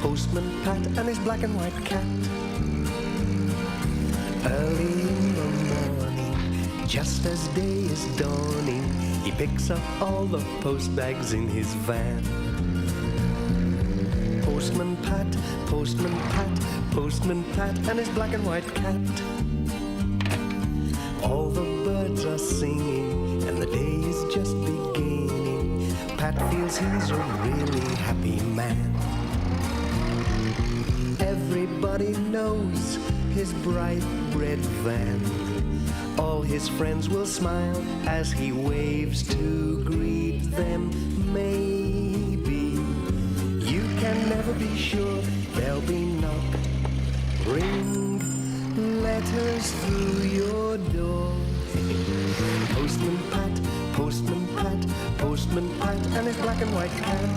Postman Pat and his black and white cat. Early in the morning, just as day is dawning, he picks up all the post bags in his van. Postman Pat, Postman Pat, Postman Pat and his black and white cat. All the birds are singing and the day is just beginning. Pat feels he's a really happy man. Everybody knows his bright red van. All his friends will smile as he waves to greet them. Maybe you can never be sure. They'll be knocked, ring, letters through your door. Postman Pat, Postman Pat, Postman Pat and his black and white cat.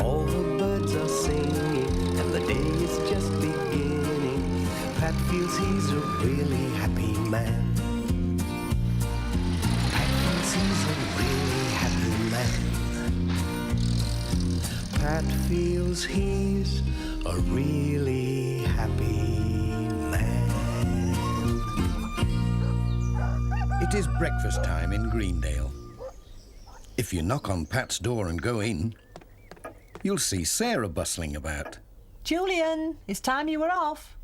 All the birds are singing and the day is just beginning. Pat feels he's a really happy man. Pat feels he's a really happy man. Pat feels he's a really happy man. It is breakfast time in Greendale. If you knock on Pat's door and go in, you'll see Sarah bustling about. Julian, it's time you were off.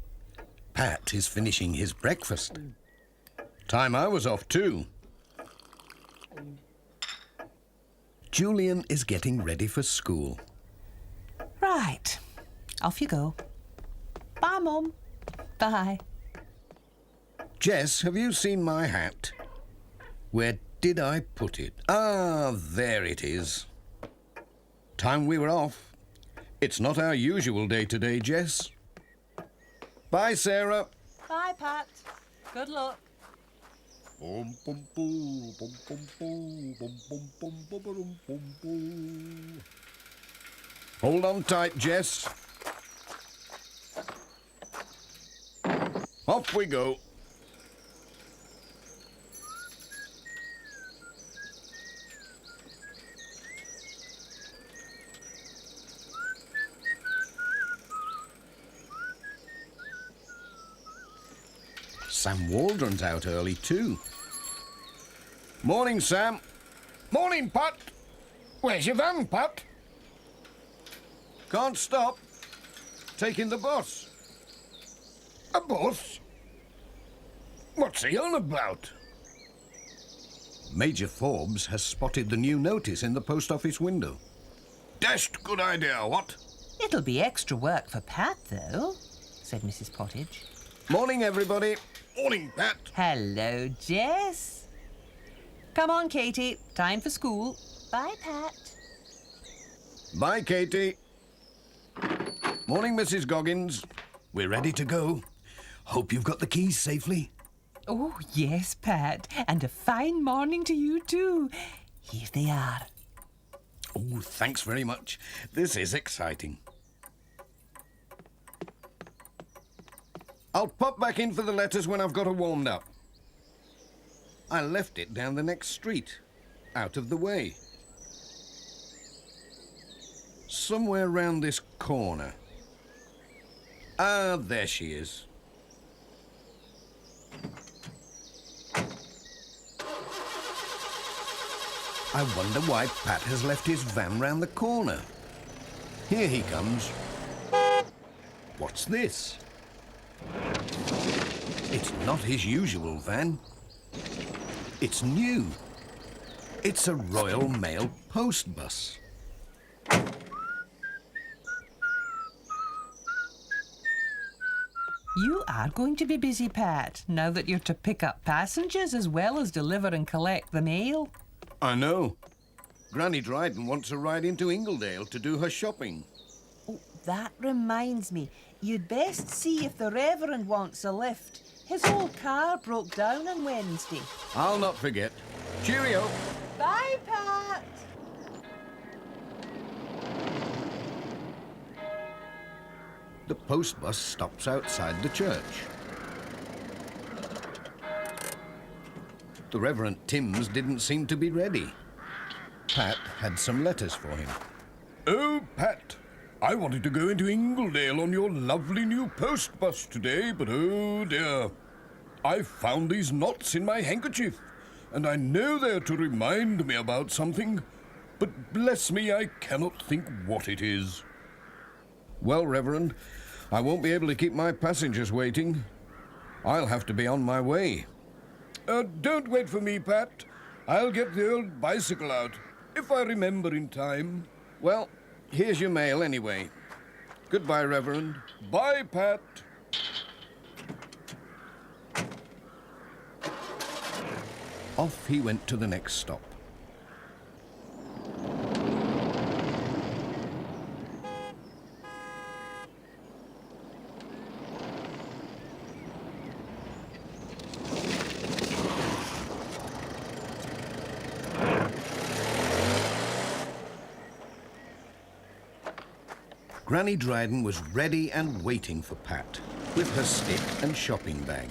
Pat is finishing his breakfast. Time I was off too. Julian is getting ready for school. Right, off you go. Bye, Mum. Bye. Jess, have you seen my hat? Where did I put it? Ah, there it is. Time we were off. It's not our usual day today, Jess. Bye, Sarah. Bye, Pat. Good luck. Hold on tight, Jess. Off we go. Sam Waldron's out early too. Morning, Sam. Morning, Pat. Where's your van, Pat? Can't stop. Taking the bus. A bus? What's he on about? Major Forbes has spotted the new notice in the post office window. Dashed good idea, what? It'll be extra work for Pat, though, said Mrs. Pottage. Morning, everybody. Morning, Pat. Hello, Jess. Come on, Katie. Time for school. Bye, Pat. Bye, Katie. Morning, Mrs. Goggins. We're ready to go. Hope you've got the keys safely. Oh, yes, Pat. And a fine morning to you, too. Here they are. Oh, thanks very much. This is exciting. I'll pop back in for the letters when I've got her warmed up. I left it down the next street, out of the way. Somewhere round this corner. Ah, there she is. I wonder why Pat has left his van round the corner. Here he comes. What's this? It's not his usual van. It's new. It's a Royal Mail post bus. You are going to be busy, Pat, now that you're to pick up passengers as well as deliver and collect the mail. I know. Granny Dryden wants a ride into Ingledale to do her shopping. Oh, that reminds me. You'd best see if the Reverend wants a lift. His old car broke down on Wednesday. I'll not forget. Cheerio. Bye, Pat. The post bus stops outside the church. The Reverend Timms didn't seem to be ready. Pat had some letters for him. Oh, Pat, I wanted to go into Ingledale on your lovely new post bus today, but oh dear. I found these knots in my handkerchief, and I know they're to remind me about something, but bless me, I cannot think what it is. Well, Reverend, I won't be able to keep my passengers waiting. I'll have to be on my way. Don't wait for me, Pat. I'll get the old bicycle out, if I remember in time. Well, here's your mail anyway. Goodbye, Reverend. Bye, Pat. Off he went to the next stop. Granny Dryden was ready and waiting for Pat, with her stick and shopping bag.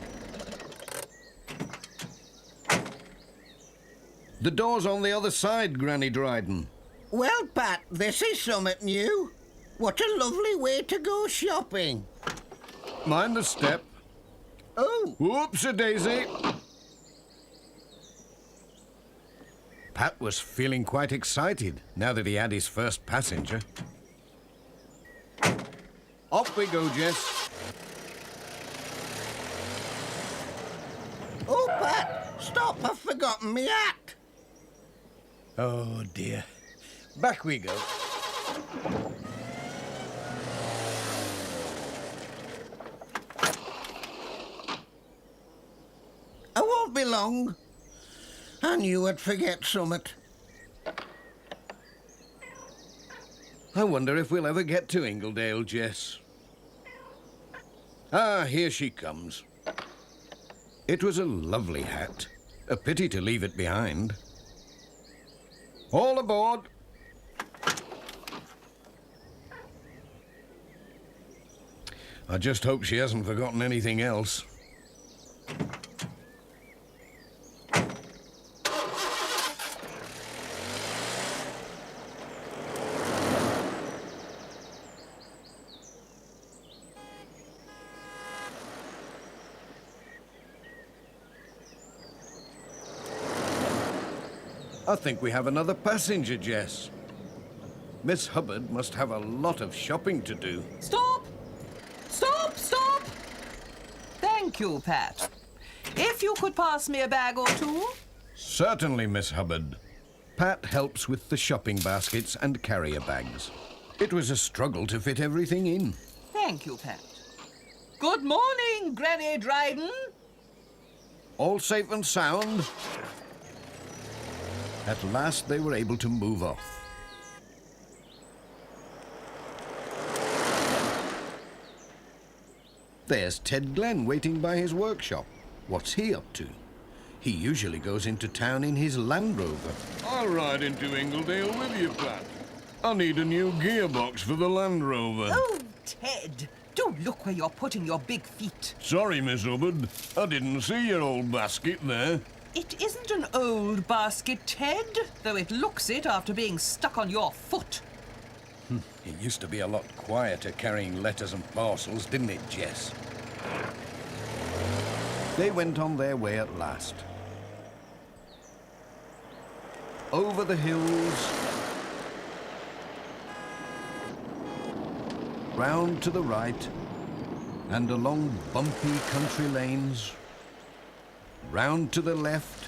The door's on the other side, Granny Dryden. Well, Pat, this is something new. What a lovely way to go shopping. Mind the step. Oh, Whoops-a-daisy. Pat was feeling quite excited now that he had his first passenger. Off we go, Jess. oh, Pat, stop, I've forgotten me hat. Oh, dear. Back we go. I won't be long. I knew I'd forget summit. I wonder if we'll ever get to Ingledale, Jess. Ah, here she comes. It was a lovely hat. A pity to leave it behind. All aboard. I just hope she hasn't forgotten anything else. I think we have another passenger, Jess. Miss Hubbard must have a lot of shopping to do. Stop! Stop! Stop! Thank you, Pat. If you could pass me a bag or two. Certainly, Miss Hubbard. Pat helps with the shopping baskets and carrier bags. It was a struggle to fit everything in. Thank you, Pat. Good morning, Granny Dryden. All safe and sound? At last they were able to move off. There's Ted Glen waiting by his workshop. What's he up to? He usually goes into town in his Land Rover. I'll ride into Ingledale with you, Pat. I need a new gearbox for the Land Rover. Oh, Ted, do look where you're putting your big feet. Sorry, Miss Hubbard. I didn't see your old basket there. It isn't an old basket, Ted, though it looks it after being stuck on your foot. It used to be a lot quieter carrying letters and parcels, didn't it, Jess? They went on their way at last. Over the hills, round to the right, and along bumpy country lanes, round to the left.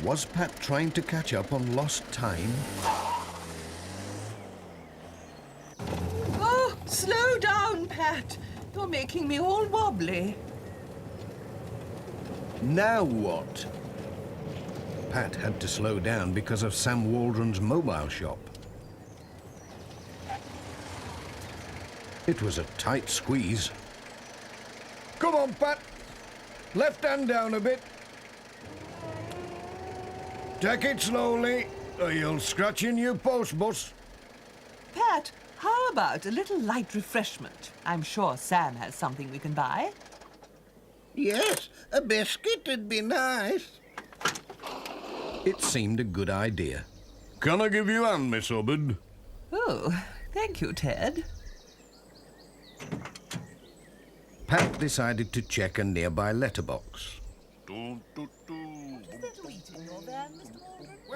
Was Pat trying to catch up on lost time? Oh, slow down, Pat. You're making me all wobbly. Now what? Pat had to slow down because of Sam Waldron's mobile shop. It was a tight squeeze. Come on, Pat. Left hand down a bit. Take it slowly, or you'll scratch in your post bus. Pat, how about a little light refreshment? I'm sure Sam has something we can buy. Yes, a biscuit would be nice. It seemed a good idea. Can I give you a hand, Miss Hubbard? Oh, Thank you, Ted. Pat decided to check a nearby letterbox. Well,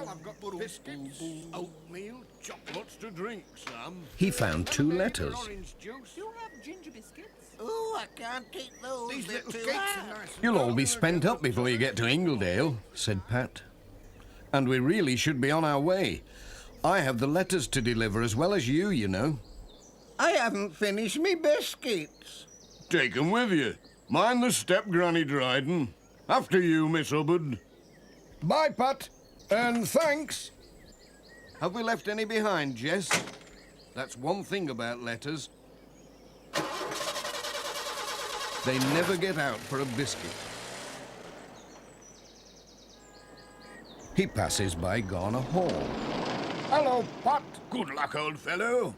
I've got biscuits, oatmeal, chocolates to drink, Sam. He found 2 letters. Orange juice. You have ginger biscuits? Oh, I can't eat those. These They're little too cakes hard. are nice. You'll all be spent up before you get to Ingledale, said Pat. And we really should be on our way. I have the letters to deliver as well as you know. I haven't finished me biscuits. Take 'em with you. Mind the step, Granny Dryden. After you, Miss Hubbard. Bye, Pat. And thanks. Have we left any behind, Jess? That's one thing about letters. They never get out for a biscuit. He passes by Garner Hall. Hello, Pat. Good luck, old fellow.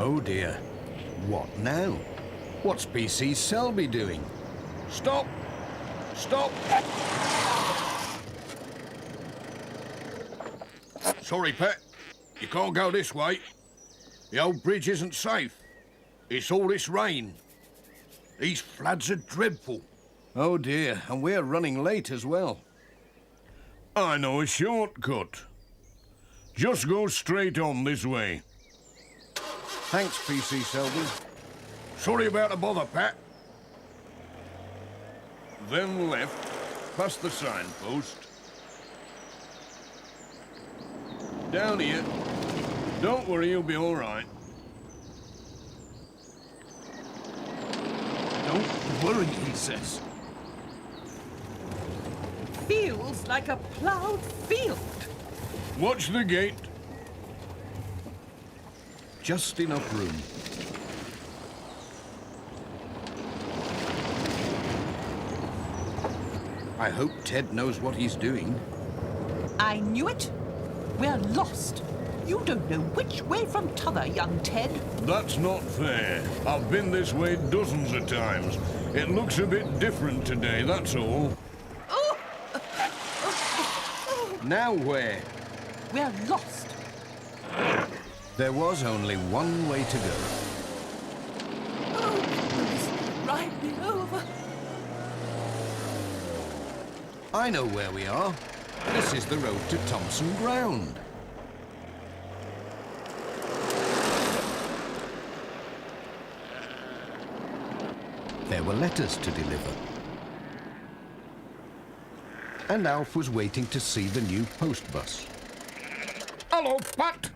Oh dear. What now? What's PC Selby doing? Stop. Stop. Sorry, Pat. You can't go this way. The old bridge isn't safe. It's all this rain. These floods are dreadful. Oh dear, and we're running late as well. I know a shortcut. Just go straight on this way. Thanks, PC Selby. Sorry about the bother, Pat. Then left, past the signpost. Down here. Don't worry, you'll be all right. Don't worry, he says. Feels like a ploughed field. Watch the gate. Just enough room. I hope Ted knows what he's doing. I knew it. We're lost. You don't know which way from t'other, young Ted. That's not fair. I've been this way dozens of times. It looks a bit different today, that's all. Now where? We're lost. There was only one way to go. Oh, please, ride me over. I know where we are. This is the road to Thompson Ground. There were letters to deliver. And Alf was waiting to see the new post bus. Hello, Pat.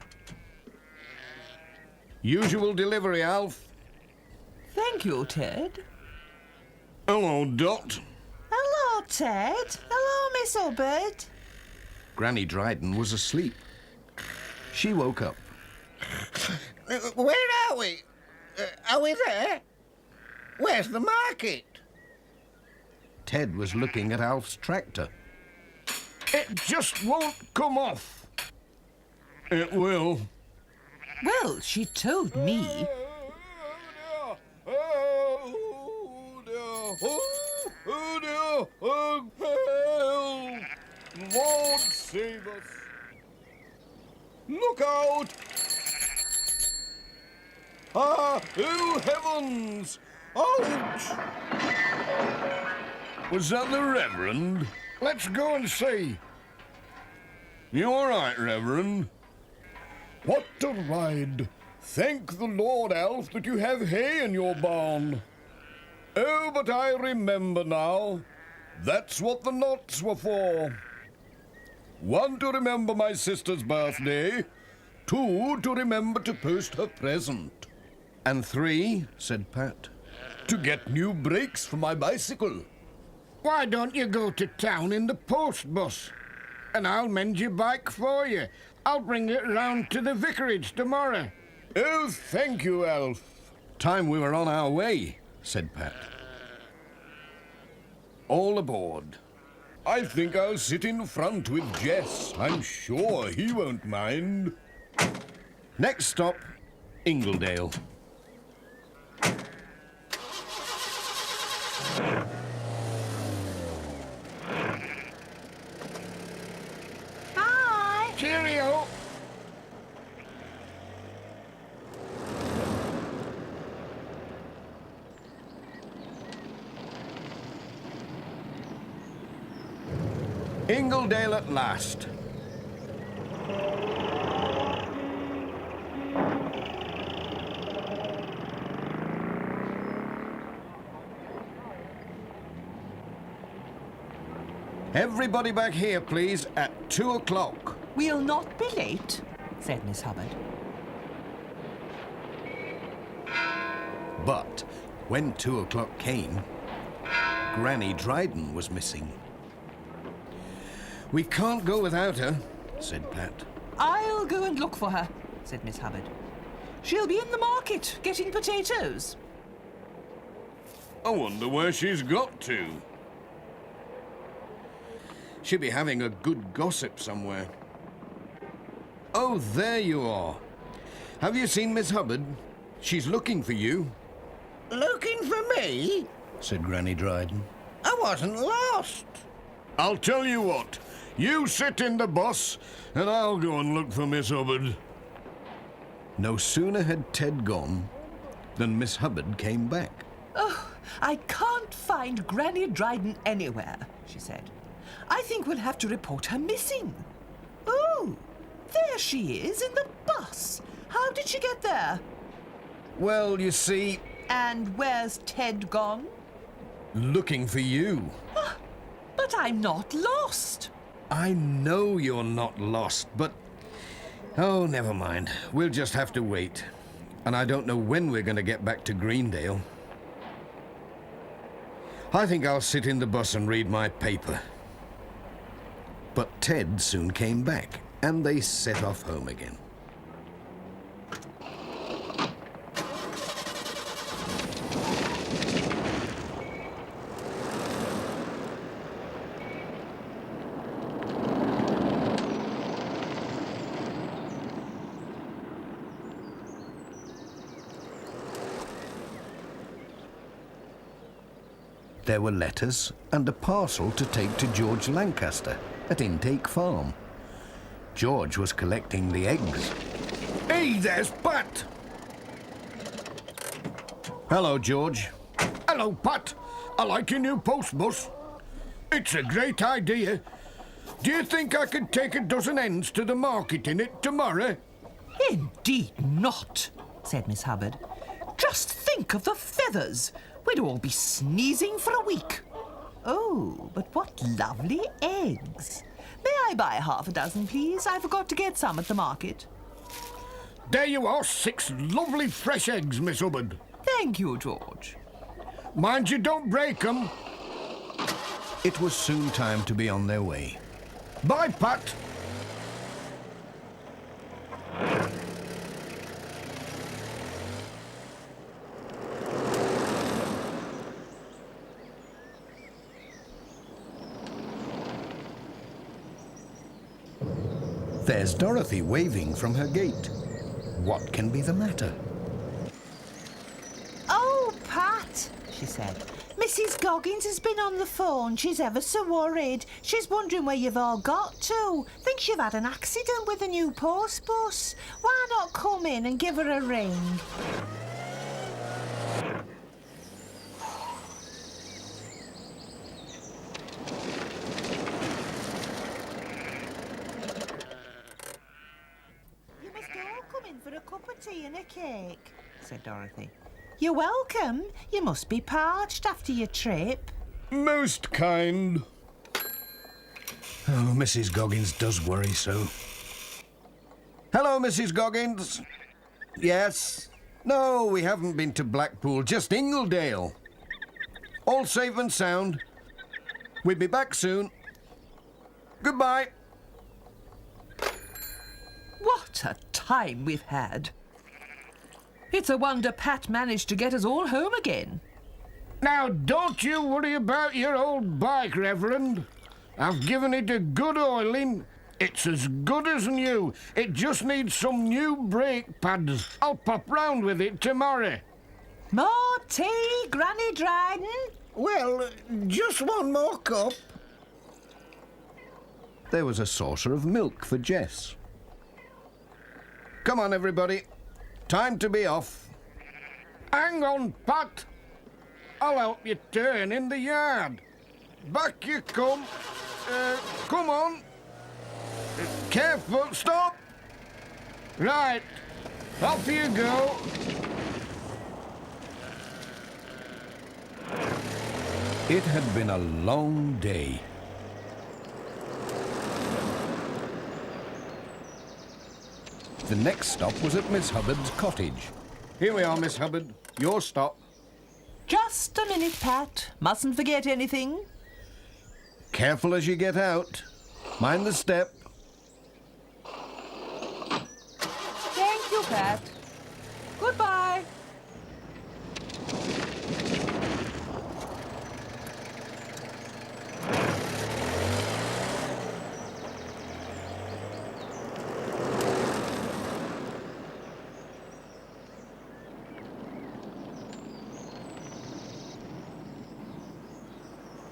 Usual delivery, Alf. Thank you, Ted. Hello, Dot. Hello, Ted. Hello, Miss Hubbard. Granny Dryden was asleep. She woke up. Where are we? Are we there? Where's the market? Ted was looking at Alf's tractor. It just won't come off. It will. Well, she told me. Lord save us. Look out! Ah, ill heavens! Ouch! Was that the Reverend? Let's go and see. You all right, Reverend? What a ride! Thank the Lord, Alf, that you have hay in your barn. Oh, but I remember now. That's what the knots were for. 1, to remember my sister's birthday. 2, to remember to post her present. And 3, said Pat. To get new brakes for my bicycle. Why don't you go to town in the post bus? And I'll mend your bike for you. I'll bring it round to the vicarage tomorrow. Oh, thank you, Alf. Time we were on our way, said Pat. All aboard. I think I'll sit in front with Jess. I'm sure he won't mind. Next stop, Ingledale. Bye. Cheerio. Ingledale at last. Everybody back here, please, at 2 o'clock. We'll not be late, said Miss Hubbard. But when 2 o'clock came, Granny Dryden was missing. We can't go without her, said Pat. I'll go and look for her, said Miss Hubbard. She'll be in the market getting potatoes. I wonder where she's got to. She'll be having a good gossip somewhere. Oh, there you are. Have you seen Miss Hubbard? She's looking for you, Looking for me? said Granny Dryden. I wasn't lost. I'll tell you what. You sit in the bus, and I'll go and look for Miss Hubbard. No sooner had Ted gone than Miss Hubbard came back. Oh, I can't find Granny Dryden anywhere, she said. I think we'll have to report her missing. Oh, there she is in the bus. How did she get there? Well, you see, And where's Ted gone? looking for you. But I'm not lost. I know you're not lost, but... Oh, never mind. We'll just have to wait. And I don't know when we're going to get back to Greendale. I think I'll sit in the bus and read my paper. But Ted soon came back, and they set off home again. There were letters and a parcel to take to George Lancaster at Intake Farm. George was collecting the eggs. Hey, there's Pat. Hello, George. Hello, Pat. I like your new post bus. It's a great idea. Do you think I could take a dozen hens to the market in it tomorrow? Indeed not, said Miss Hubbard. Just think of the feathers. We'd all be sneezing for a week. Oh, but what lovely eggs. May I buy half a dozen, please? I forgot to get some at the market. There you are, 6 lovely fresh eggs, Miss Hubbard. Thank you, George. Mind you don't break them. It was soon time to be on their way. Bye, Pat. There's Dorothy waving from her gate. What can be the matter? Oh, Pat, she said. Mrs. Goggins has been on the phone. She's ever so worried. She's wondering where you've all got to. Thinks you've had an accident with the new post bus. Why not come in and give her a ring? You must all come in for a cup of tea and a cake, said Dorothy. You're welcome. You must be parched after your trip. Most kind. Oh, Mrs. Goggins does worry so. Hello, Mrs. Goggins. Yes. No, we haven't been to Blackpool, just Ingledale. All safe and sound. We'll be back soon. Goodbye. What a time we've had. It's a wonder Pat managed to get us all home again. Now, don't you worry about your old bike, Reverend. I've given it a good oiling. It's as good as new. It just needs some new brake pads. I'll pop round with it tomorrow. More tea, Granny Dryden? Well, just one more cup. There was a saucer of milk for Jess. Come on, everybody. Time to be off. Hang on, Pat. I'll help you turn in the yard. Back you come. Come on. Careful, stop. Right, off you go. It had been a long day. The next stop was at Miss Hubbard's cottage. Here we are, Miss Hubbard. Your stop. Just a minute, Pat. Mustn't forget anything. Careful as you get out. Mind the step. Thank you, Pat. Goodbye.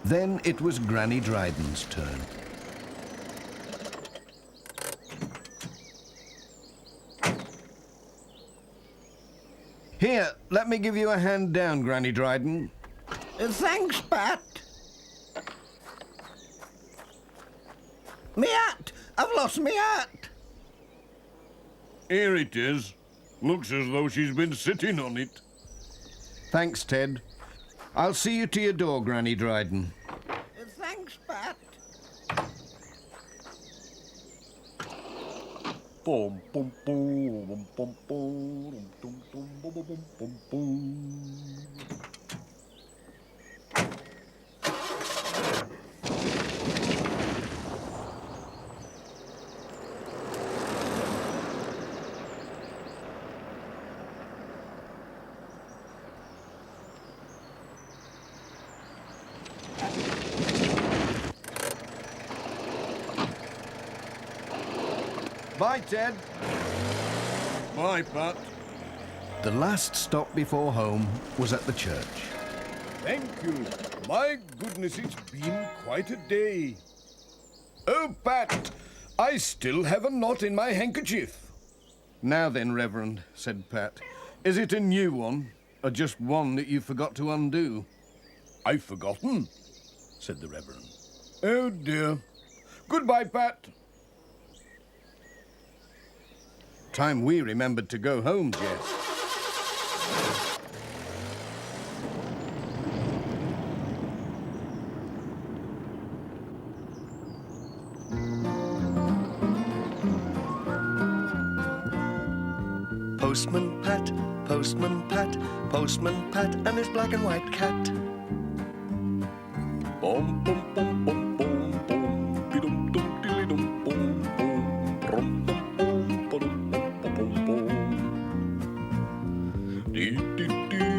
Then it was Granny Dryden's turn. Here, let me give you a hand down, Granny Dryden. Thanks, Pat. Me hat! I've lost me hat! Here it is. Looks as though she's been sitting on it. Thanks, Ted. I'll see you to your door, Granny Dryden. Thanks, Pat. Bum, bum, bum, bum, bum, bum, bum, bum, bum, bum, bum. Bye, Ted. Bye, Pat. The last stop before home was at the church. Thank you. My goodness, it's been quite a day. Oh, Pat, I still have a knot in my handkerchief. Now then, Reverend, said Pat, is it a new one, or just one that you forgot to undo? I've forgotten, said the Reverend. Oh, dear. Goodbye, Pat. Time we remembered to go home, Jess. Postman Pat, Postman Pat, Postman Pat and his black and white cat. Bum, bum, bum, bum, bum, bum, be-dum, dum, dilly-dum, bum, bum, brum, bum, bum, ba-dum, bum, bum, bum, bum. Dee, dee, dee.